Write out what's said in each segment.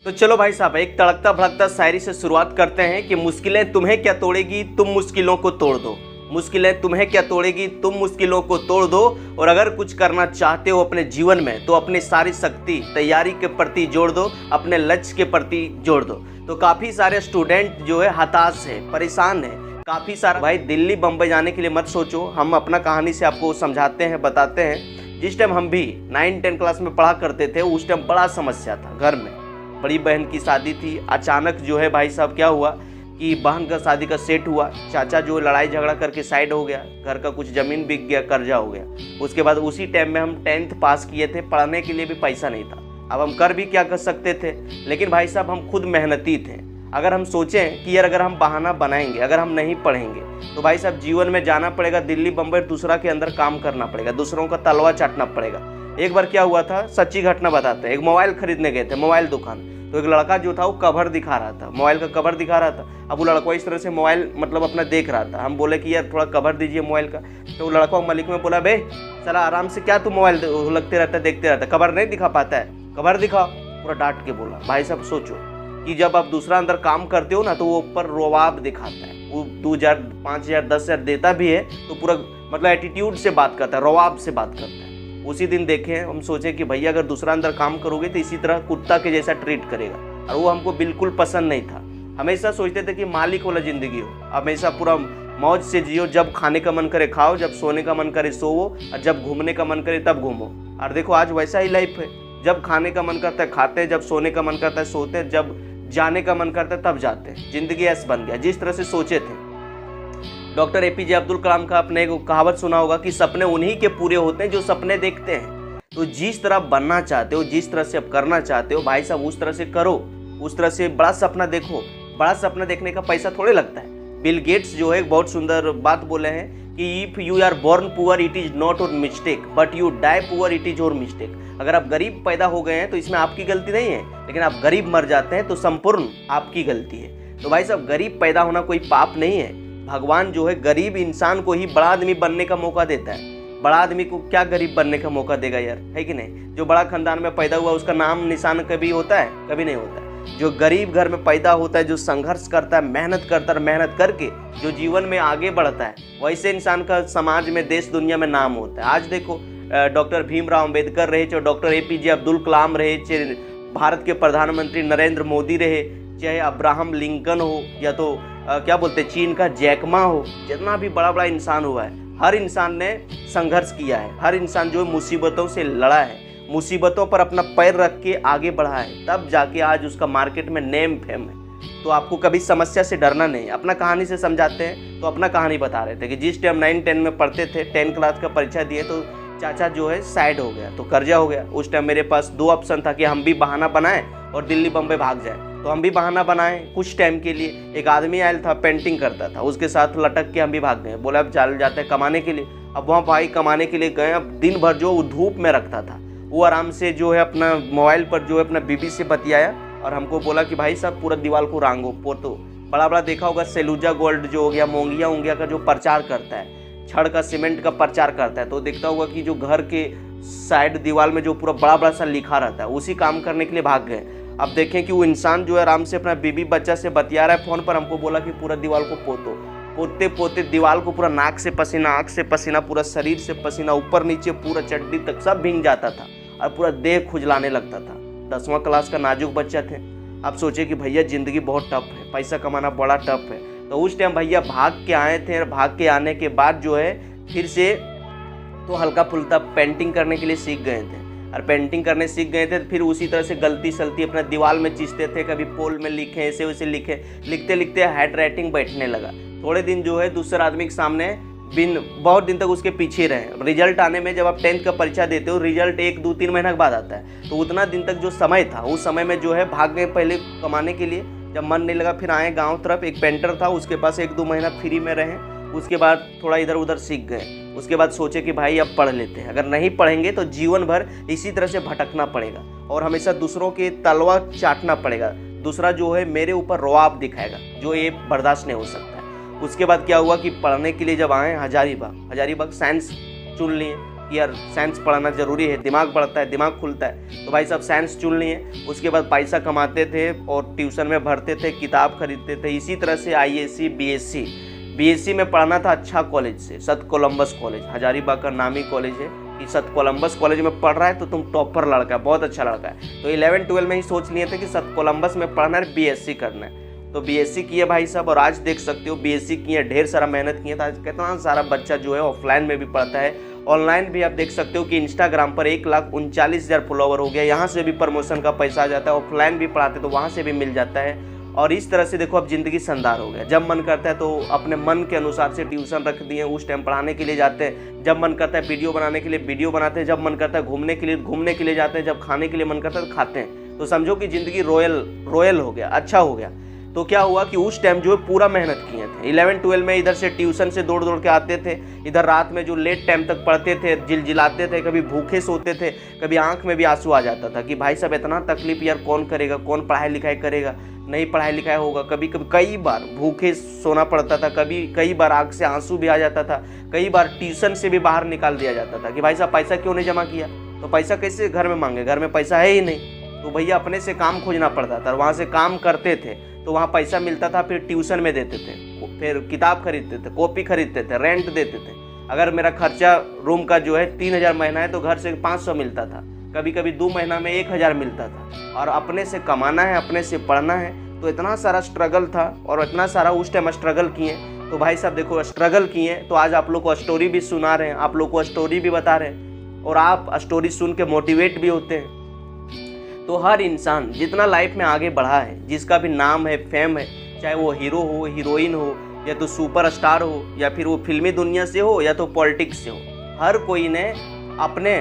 तो चलो भाई साहब, एक तड़कता भड़कता शायरी से शुरुआत करते हैं कि मुश्किलें तुम्हें क्या तोड़ेगी, तुम मुश्किलों को तोड़ दो। मुश्किलें तुम्हें क्या तोड़ेगी, तुम मुश्किलों को तोड़ दो। और अगर कुछ करना चाहते हो अपने जीवन में तो अपनी सारी शक्ति तैयारी के प्रति जोड़ दो, अपने लक्ष्य के प्रति जोड़ दो। तो काफ़ी सारे स्टूडेंट जो है हताश है, परेशान है। काफ़ी सारा भाई दिल्ली बम्बई जाने के लिए मत सोचो। हम अपना कहानी से आपको समझाते हैं, बताते हैं। जिस टाइम हम भी 9-10 क्लास में पढ़ा करते थे उस टाइम बड़ा समस्या था घर में। बड़ी बहन की शादी थी, अचानक जो है भाई साहब क्या हुआ कि बहन का शादी का सेट हुआ, चाचा जो लड़ाई झगड़ा करके साइड हो गया, घर का कुछ ज़मीन बिक गया, कर्जा हो गया। उसके बाद उसी टाइम में हम 10th पास किए थे, पढ़ने के लिए भी पैसा नहीं था। अब हम कर भी क्या कर सकते थे, लेकिन भाई साहब हम खुद मेहनती थे। अगर हम सोचें कि यार अगर हम बहाना बनाएंगे, अगर हम नहीं पढ़ेंगे तो भाई साहब जीवन में जाना पड़ेगा दिल्ली बम्बई, दूसरा के अंदर काम करना पड़ेगा, दूसरों का तलवा चाटना पड़ेगा। एक बार क्या हुआ था, सच्ची घटना बताते हैं। एक मोबाइल खरीदने गए थे, मोबाइल दुकान। तो एक लड़का जो था वो कवर दिखा रहा था, मोबाइल का कवर दिखा रहा था। अब वो लड़का इस तरह से मोबाइल मतलब अपना देख रहा था। हम बोले कि यार थोड़ा कवर दीजिए मोबाइल का। तो वो लड़का मालिक में बोला, बे चला आराम से, क्या तू मोबाइल लगते रहता है, देखते रहता है, कवर नहीं दिखा पाता है, कवर दिखाओ। पूरा डांट के बोला। भाई साहब सोचो कि जब आप दूसरा अंदर काम करते हो ना तो वो ऊपर रोवाब दिखाता है। वो 2000 5000 10,000 देता भी है तो पूरा मतलब एटीट्यूड से बात करता है, रोवाब से बात करता है। उसी दिन देखे हम सोचे कि भैया अगर दूसरा अंदर काम करोगे तो इसी तरह कुत्ता के जैसा ट्रीट करेगा, और वो हमको बिल्कुल पसंद नहीं था। हमेशा सोचते थे कि मालिक वाला ज़िंदगी हो, हमेशा पूरा मौज से जियो, जब खाने का मन करे खाओ, जब सोने का मन करे सोवो, और जब घूमने का मन करे तब घूमो। और देखो आज वैसा ही लाइफ है, जब खाने का मन करता है खाते हैं, जब सोने का मन करता है सोते हैं, जब जाने का मन करता है तब जाते हैं। जिंदगी ऐसा बन गया जिस तरह से सोचे थे। डॉक्टर APJ अब्दुल कलाम का आपने एक कहावत सुना होगा कि सपने उन्हीं के पूरे होते हैं जो सपने देखते हैं। तो जिस तरह बनना चाहते हो, जिस तरह से आप करना चाहते हो भाई साहब, उस तरह से करो, उस तरह से बड़ा सपना देखो। बड़ा सपना देखने का पैसा थोड़े लगता है। बिल गेट्स जो है एक बहुत सुंदर बात बोले हैं कि if you are born poor it is not your mistake, but you die poor it is your mistake. अगर आप गरीब पैदा हो गए हैं तो इसमें आपकी गलती नहीं है, लेकिन आप गरीब मर जाते हैं तो संपूर्ण आपकी गलती है। तो भाई साहब गरीब पैदा होना कोई पाप नहीं है। भगवान जो है गरीब इंसान को ही बड़ा आदमी बनने का मौका देता है। बड़ा आदमी को क्या गरीब बनने का मौका देगा यार, है कि नहीं। जो बड़ा खानदान में पैदा हुआ उसका नाम निशान कभी होता है, कभी नहीं होता है। जो गरीब घर में पैदा होता है, जो संघर्ष करता है, मेहनत करता है, मेहनत करके जो जीवन में आगे बढ़ता है, वैसे इंसान का समाज में देश दुनिया में नाम होता है। आज देखो डॉक्टर भीमराव अम्बेडकर रहे, चाहे डॉक्टर APJ अब्दुल कलाम रहे, चाहे भारत के प्रधानमंत्री नरेंद्र मोदी रहे, चाहे अब्राहम लिंकन हो, या तो क्या बोलते हैं चीन का जैक मा हो, जितना भी बड़ा बड़ा इंसान हुआ है, हर इंसान ने संघर्ष किया है। हर इंसान जो मुसीबतों से लड़ा है, मुसीबतों पर अपना पैर रख के आगे बढ़ा है, तब जाके आज उसका मार्केट में नेम फेम है। तो आपको कभी समस्या से डरना नहीं। अपना कहानी से समझाते हैं तो अपना कहानी बता रहे थे कि जिस टाइम 9-10 में पढ़ते थे, 10 क्लास का परीक्षा दिए तो चाचा जो है साइड हो गया, तो कर्जा हो गया। उस टाइम मेरे पास 2 ऑप्शन था कि हम भी बहाना बनाएं और दिल्ली बम्बई भाग जाए। तो हम भी बहाना बनाएं कुछ टाइम के लिए। एक आदमी आयल था, पेंटिंग करता था, उसके साथ लटक के हम भी भाग गए। बोला अब चल जाते हैं कमाने के लिए। अब वहाँ भाई कमाने के लिए गए। अब दिन भर जो वो धूप में रखता था, वो आराम से जो है अपना मोबाइल पर जो है अपना बीबी से बतियाया और हमको बोला कि भाई साहब पूरा दीवार को रांगो पोतो। बड़ा बड़ा देखा होगा सेलूजा गोल्ड जो हो गया, मोंगिया उंगिया का जो प्रचार करता है, छड़ का सीमेंट का प्रचार करता है, तो देखता होगा कि जो घर के साइड दीवार में जो पूरा बड़ा बड़ा सा लिखा रहता है, उसी काम करने के लिए भाग गए। अब देखें कि वो इंसान जो है आराम से अपना बीबी बच्चा से बतिया रहा है फ़ोन पर। हमको बोला कि पूरा दीवार को पोतो। पोतते पोते दीवार को पूरा नाक से पसीना, आँख से पसीना, पूरा शरीर से पसीना, ऊपर नीचे पूरा चड्डी तक सब भीग जाता था और पूरा देह खुजलाने लगता था। 10वां क्लास का नाजुक बच्चा थे। अब सोचे कि भैया ज़िंदगी बहुत टफ है, पैसा कमाना बड़ा टफ है। तो उस टाइम भैया भाग के आए थे, और भाग के आने के बाद जो है फिर से तो हल्का फुल्का पेंटिंग करने के लिए सीख गए थे। और पेंटिंग करने सीख गए थे, फिर उसी तरह से गलती सलती अपना दीवार में चीचते थे, कभी पोल में लिखे, ऐसे वैसे लिखे। लिखते लिखते हैंड राइटिंग बैठने लगा। थोड़े दिन जो है दूसरे आदमी के सामने बहुत दिन तक उसके पीछे रहे। रिजल्ट आने में जब आप 10th का परीक्षा देते हो, रिजल्ट 1-2-3 महीने के बाद आता है, तो उतना दिन तक जो समय था उस समय में जो है भाग गए पहले कमाने के लिए। जब मन नहीं लगा फिर आए गांव तरफ। एक पेंटर था, उसके पास 1-2 महीना फ्री में रहे। उसके बाद थोड़ा इधर उधर सीख गए। उसके बाद सोचे कि भाई अब पढ़ लेते हैं, अगर नहीं पढ़ेंगे तो जीवन भर इसी तरह से भटकना पड़ेगा और हमेशा दूसरों के तलवा चाटना पड़ेगा। दूसरा जो है मेरे ऊपर रौआब दिखाएगा, जो ये बर्दाश्त नहीं हो सकता है। उसके बाद क्या हुआ कि पढ़ने के लिए जब आए हजारीबाग साइंस चुन लिए। कि यार साइंस पढ़ना ज़रूरी है, दिमाग बढ़ता है, दिमाग खुलता है, तो भाई साहब साइंस चुन लिए। उसके बाद पैसा कमाते थे और ट्यूशन में भरते थे, किताब खरीदते थे। इसी तरह से IAC BSc में पढ़ना था अच्छा कॉलेज से, सत कोलंबस कॉलेज, हजारीबाग का नामी कॉलेज है कि सत कोलंबस कॉलेज में पढ़ रहा है तो तुम टॉपर लड़का है, बहुत अच्छा लड़का है। तो 11-12 में ही सोच लिए थे कि सत कोलंबस में पढ़ना है, BSc करना है। तो BSc किए भाई साहब, और आज देख सकते हो BSc किए, ढेर सारा मेहनत किए। आज कितना सारा बच्चा जो है ऑफलाइन में भी पढ़ता है, ऑनलाइन भी। आप देख सकते हो कि इंस्टाग्राम पर 1,39,000 फॉलोवर हो गया, यहाँ से भी प्रमोशन का पैसा आ जाता है। ऑफलाइन भी पढ़ाते तो वहाँ से भी मिल जाता है। और इस तरह से देखो अब ज़िंदगी संदार हो गया। जब मन करता है तो अपने मन के अनुसार से ट्यूशन रख दिए, उस टाइम पढ़ाने के लिए जाते हैं। जब मन करता है वीडियो बनाने के लिए वीडियो बनाते हैं, जब मन करता है घूमने के लिए जाते हैं, जब खाने के लिए मन करता है तो खाते हैं। तो समझो कि ज़िंदगी रॉयल हो गया, अच्छा हो गया। तो क्या हुआ कि उस टाइम जो है पूरा मेहनत किए थे। 11-12 में इधर से ट्यूशन से दौड़ के आते थे, इधर रात में जो लेट टाइम तक पढ़ते थे, जिलजिलाते थे, कभी भूखे सोते थे, कभी आंख में भी आंसू आ जाता था कि भाई साहब इतना तकलीफ यार कौन करेगा, कौन पढ़ाई लिखाई करेगा, नहीं पढ़ाई लिखाई होगा। कभी कई बार भूखे सोना पड़ता था, कई बार आंख से आंसू भी आ जाता था, कई बार ट्यूशन से भी बाहर निकाल दिया जाता था कि भाई साहब पैसा क्यों नहीं जमा किया, तो पैसा कैसे घर में मांगे, घर में पैसा है ही नहीं। तो भैया अपने से काम खोजना पड़ता था, वहाँ से काम करते थे तो वहाँ पैसा मिलता था, फिर ट्यूशन में देते थे, फिर किताब खरीदते थे, कॉपी खरीदते थे, रेंट देते थे। अगर मेरा खर्चा रूम का जो है 3,000 महीना है तो घर से 500 मिलता था, कभी कभी 2 महीना में 1,000 मिलता था। और अपने से कमाना है, अपने से पढ़ना है, तो इतना सारा स्ट्रगल था और इतना सारा उस टाइम स्ट्रगल किए। तो भाई साहब देखो स्ट्रगल किए तो आज आप लोग को स्टोरी भी सुना रहे हैं, आप लोग को स्टोरी भी बता रहे हैं, और आप स्टोरी सुन के मोटिवेट भी होते हैं। तो हर इंसान जितना लाइफ में आगे बढ़ा है, जिसका भी नाम है, फेम है, चाहे वो हीरो हो, हीरोइन हो, या तो सुपर स्टार हो, या फिर वो फिल्मी दुनिया से हो, या तो पॉलिटिक्स से हो, हर कोई ने अपने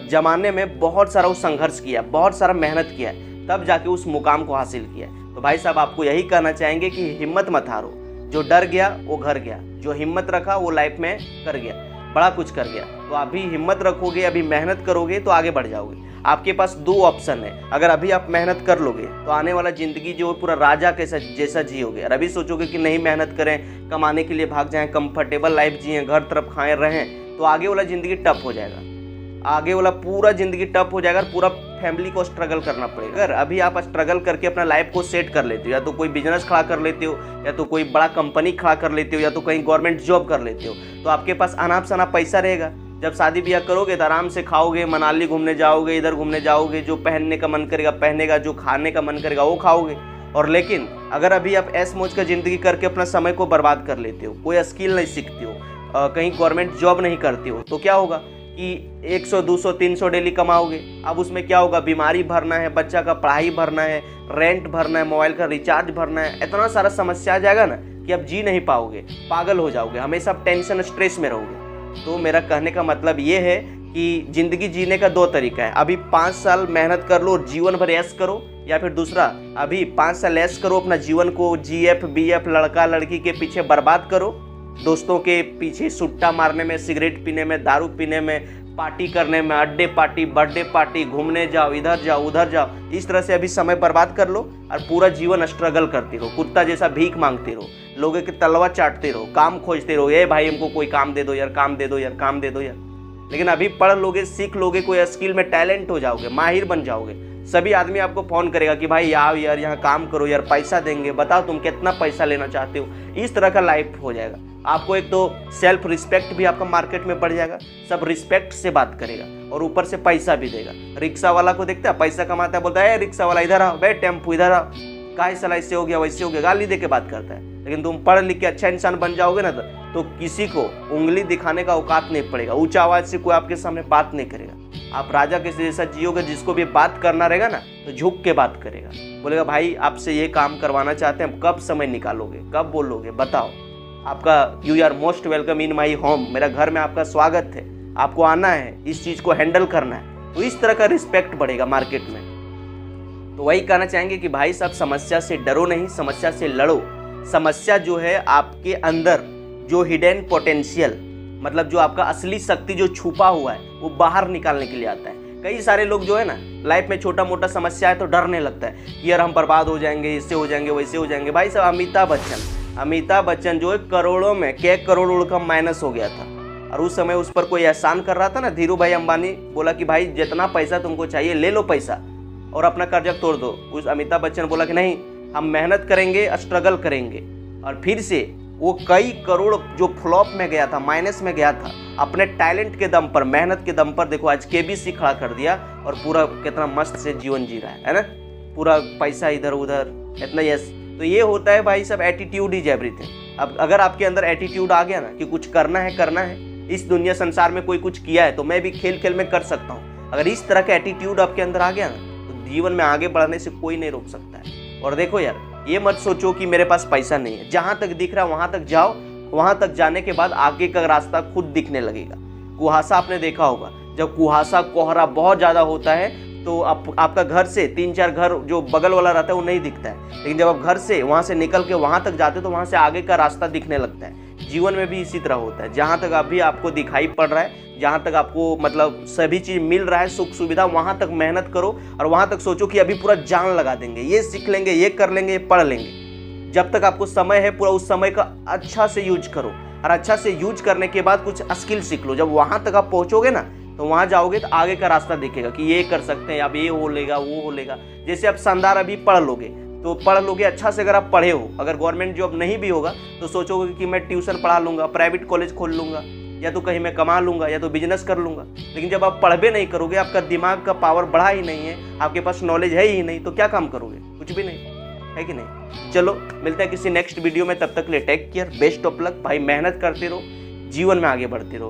ज़माने में बहुत सारा संघर्ष किया, बहुत सारा मेहनत किया, तब जाके उस मुकाम को हासिल किया। तो भाई साहब आपको यही कहना चाहेंगे कि हिम्मत मत हारो। जो डर गया वो घर गया, जो हिम्मत रखा वो लाइफ में कर गया, बड़ा कुछ कर गया। तो अभी हिम्मत रखोगे, अभी मेहनत करोगे तो आगे बढ़ जाओगे। आपके पास 2 ऑप्शन है, अगर अभी आप मेहनत कर लोगे तो आने वाला ज़िंदगी जो पूरा राजा जैसा जियोगे। और अभी सोचोगे कि नहीं मेहनत करें, कमाने के लिए भाग जाएं, कंफर्टेबल लाइफ जिएं, घर तरफ खाएं रहें, तो आगे वाला ज़िंदगी टफ हो जाएगा, आगे वाला पूरा ज़िंदगी टफ हो जाएगा, पूरा फैमिली को स्ट्रगल करना पड़ेगा। अगर अभी आप स्ट्रगल करके अपना लाइफ को सेट कर लेते हो, या तो कोई बिजनेस खड़ा कर लेते हो, या तो कोई बड़ा कंपनी खड़ा कर लेते हो, या तो कहीं गवर्नमेंट जॉब कर लेते हो, तो आपके पास अनाप शनाप पैसा रहेगा। जब शादी ब्याह करोगे तो आराम से खाओगे, मनाली घूमने जाओगे, इधर घूमने जाओगे, जो पहनने का मन करेगा पहनेगा, जो खाने का मन करेगा वो खाओगे। और लेकिन अगर अभी आप ऐश मौज का ज़िंदगी करके अपना समय को बर्बाद कर लेते हो, कोई स्किल नहीं सीखते हो, कहीं गवर्नमेंट जॉब नहीं करते हो, तो क्या होगा कि 100, 200, 300 डेली कमाओगे। अब उसमें क्या होगा, बीमारी भरना है, बच्चा का पढ़ाई भरना है, रेंट भरना है, मोबाइल का रिचार्ज भरना है, इतना सारा समस्या आ जाएगा ना कि आप जी नहीं पाओगे, पागल हो जाओगे, हमेशा टेंशन स्ट्रेस में रहोगे। तो मेरा कहने का मतलब ये है कि ज़िंदगी जीने का 2 तरीका है। अभी 5 साल मेहनत कर लो और जीवन भर ऐश करो, या फिर दूसरा अभी 5 साल ऐश करो, अपना जीवन को GF BF लड़का लड़की के पीछे बर्बाद करो, दोस्तों के पीछे सुट्टा मारने में, सिगरेट पीने में, दारू पीने में, पार्टी करने में, अड्डे पार्टी, बर्थडे पार्टी, घूमने जाओ, इधर जाओ उधर जाओ, इस तरह से अभी समय बर्बाद कर लो और पूरा जीवन स्ट्रगल करते रहो, कुत्ता जैसा भीख मांगते रहो, लोगों की तलवा चाटते रहो, काम खोजते रहो, ये भाई हमको कोई काम दे दो यार, काम दे दो यार, काम दे दो यार। लेकिन अभी पढ़ लोगे, सीख लोगे, कोई स्किल में टैलेंट हो जाओगे, माहिर बन जाओगे, सभी आदमी आपको फ़ोन करेगा कि भाई आओ यार यहाँ काम करो यार, पैसा देंगे, बताओ तुम कितना पैसा लेना चाहते हो। इस तरह का लाइफ हो जाएगा। आपको एक तो सेल्फ रिस्पेक्ट भी आपका मार्केट में बढ़ जाएगा, सब रिस्पेक्ट से बात करेगा और ऊपर से पैसा भी देगा। रिक्शा वाला को देखता है, पैसा कमाता है, बोलता है रिक्शा वाला इधर आओ, बे टेम्पू इधर आओ, काहे साला ऐसे हो गया वैसे हो गया, गाली दे के बात करता है। लेकिन तुम पढ़ लिख के अच्छा इंसान बन जाओगे ना तो किसी को उंगली दिखाने का औकात नहीं पड़ेगा, ऊंचा आवाज़ से कोई आपके सामने बात नहीं करेगा। आप राजा के जैसा जियोगे, जिसको भी बात करना रहेगा ना तो झुक के बात करेगा, बोलेगा भाई आपसे ये काम करवाना चाहते हैं, कब समय निकालोगे, कब बोलोगे, बताओ। आपका you are most welcome in my home, मेरा घर में आपका स्वागत है, आपको आना है, इस चीज़ को हैंडल करना है। तो इस तरह का रिस्पेक्ट बढ़ेगा मार्केट में। तो वही कहना चाहेंगे कि भाई साहब समस्या से डरो नहीं, समस्या से लड़ो। समस्या जो है आपके अंदर जो हिडन पोटेंशियल, मतलब जो आपका असली शक्ति जो छुपा हुआ है वो बाहर निकालने के लिए आता है। कई सारे लोग जो है ना लाइफ में छोटा मोटा समस्या है तो डरने लगता है कि यार हम बर्बाद हो जाएंगे, इससे हो जाएंगे, वैसे हो जाएंगे। भाई साहब अमिताभ बच्चन जो है करोड़ों में, क्या करोड़ का माइनस हो गया था, और उस समय उस पर कोई एहसान कर रहा था ना, धीरू भाई अंबानी बोला कि भाई जितना पैसा तुमको चाहिए ले लो पैसा और अपना कर्जा तोड़ दो। उस अमिताभ बच्चन बोला कि नहीं, हम मेहनत करेंगे, स्ट्रगल करेंगे। और फिर से वो कई करोड़ जो फ्लॉप में गया था, माइनस में गया था, अपने टैलेंट के दम पर, मेहनत के दम पर देखो आज केबीसी खड़ा कर दिया और पूरा कितना मस्त से जीवन जी रहा है ना। पूरा पैसा इधर उधर इतना। यस, तो ये होता है भाई सब, एटीट्यूड इज एवरीथिंग। अब अगर आपके अंदर एटीट्यूड आ गया ना कि कुछ करना है, इस दुनिया संसार में कोई कुछ किया है तो मैं भी खेल खेल में कर सकता हूँ, अगर इस तरह का एटीट्यूड आपके अंदर आ गया ना तो जीवन में आगे बढ़ने से कोई नहीं रोक सकता है। और देखो यार, ये मत सोचो कि मेरे पास पैसा नहीं है, जहाँ तक दिख रहा है वहाँ तक जाओ, वहाँ तक जाने के बाद आगे का रास्ता खुद दिखने लगेगा। कुहासा आपने देखा होगा, जब कुहासा कोहरा बहुत ज़्यादा होता है तो आपका घर से 3-4 घर जो बगल वाला रहता है वो नहीं दिखता है, लेकिन जब आप घर से वहाँ से निकल के वहाँ तक जाते हो तो वहाँ से आगे का रास्ता दिखने लगता है। जीवन में भी इसी तरह होता है, जहाँ तक अभी आपको दिखाई पड़ रहा है, जहाँ तक आपको मतलब सभी चीज़ मिल रहा है, सुख सुविधा, वहाँ तक मेहनत करो और वहाँ तक सोचो कि अभी पूरा जान लगा देंगे, ये सीख लेंगे, ये कर लेंगे, ये पढ़ लेंगे। जब तक आपको समय है पूरा उस समय का अच्छा से यूज करो और अच्छा से यूज करने के बाद कुछ स्किल सीख लो। जब वहाँ तक आप पहुँचोगे ना तो वहाँ जाओगे तो आगे का रास्ता दिखेगा कि ये कर सकते हैं, अब ये हो लेगा, वो हो लेगा। जैसे आप शानदार अभी पढ़ लोगे अच्छा से। अगर आप पढ़े हो, अगर गवर्नमेंट जॉब नहीं भी होगा तो सोचोगे कि मैं ट्यूशन पढ़ा लूँगा, प्राइवेट कॉलेज खोल लूँगा, या तो कहीं मैं कमा लूँगा, या तो बिजनेस कर लूँगा। लेकिन जब आप पढ़बे नहीं करोगे, आपका दिमाग का पावर बढ़ा ही नहीं है, आपके पास नॉलेज है ही नहीं, तो क्या काम करोगे? कुछ भी नहीं, है कि नहीं। चलो मिलते हैं किसी नेक्स्ट वीडियो में, तब तक के लिए take care, best of luck भाई। मेहनत करते रहो, जीवन में आगे बढ़ते रहो।